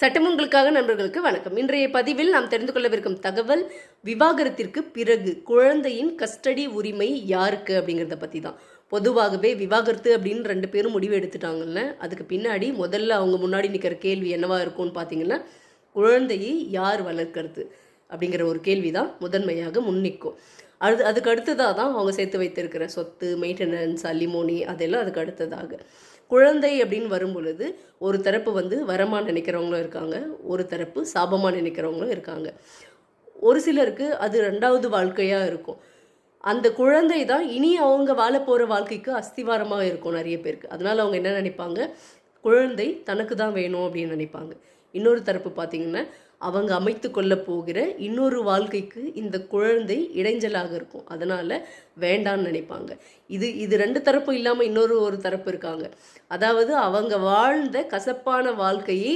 சட்டமுங்களுக்காக நண்பர்களுக்கு வணக்கம். இன்றைய பதிவில் நாம் தெரிந்து கொள்ளவிருக்கும் தகவல், விவாகரத்திற்கு பிறகு குழந்தையின் கஸ்டடி உரிமை யாருக்கு அப்படிங்கிறத பற்றி தான். பொதுவாகவே விவாகரத்து அப்படின்னு 2 பேரும் முடிவு எடுத்துட்டாங்கல்ல, அதுக்கு பின்னாடி முதல்ல அவங்க முன்னாடி நிற்கிற கேள்வி என்னவா இருக்கும்னு பார்த்தீங்கன்னா, குழந்தையை யார் வளர்க்கறது அப்படிங்கிற ஒரு கேள்வி தான் முதன்மையாக முன்னிற்கும். அதுக்கு அடுத்ததாக தான் அவங்க சேர்த்து வைத்திருக்கிற சொத்து, மெயின்டெனன்ஸ், அலிமோனி அதெல்லாம் அதுக்கு அடுத்ததாக. குழந்தை அப்படின்னு வரும் பொழுது ஒரு தரப்பு வரமாக நினைக்கிறவங்களும் இருக்காங்க, ஒரு தரப்பு சாபமாக நினைக்கிறவங்களும் இருக்காங்க. ஒரு சிலருக்கு அது 2வது வாழ்க்கையாக இருக்கும். அந்த குழந்தை தான் இனி அவங்க வாழ போகிற வாழ்க்கைக்கு அஸ்திவாரமாக இருக்கும் நிறைய பேருக்கு. அதனால் அவங்க என்ன நினைப்பாங்க, குழந்தை தனக்கு தான் வேணும் அப்படின்னு நினைப்பாங்க. இன்னொரு தரப்பு பார்த்திங்கன்னா, அவங்க அமைத்து கொள்ள போகிற இன்னொரு வாழ்க்கைக்கு இந்த குழந்தை இடைஞ்சலாக இருக்கும், அதனால் வேண்டான்னு நினைப்பாங்க. இது 2 தரப்பு இல்லாமல் ஒரு தரப்பு இருக்காங்க. அதாவது அவங்க வாழ்ந்த கசப்பான வாழ்க்கையை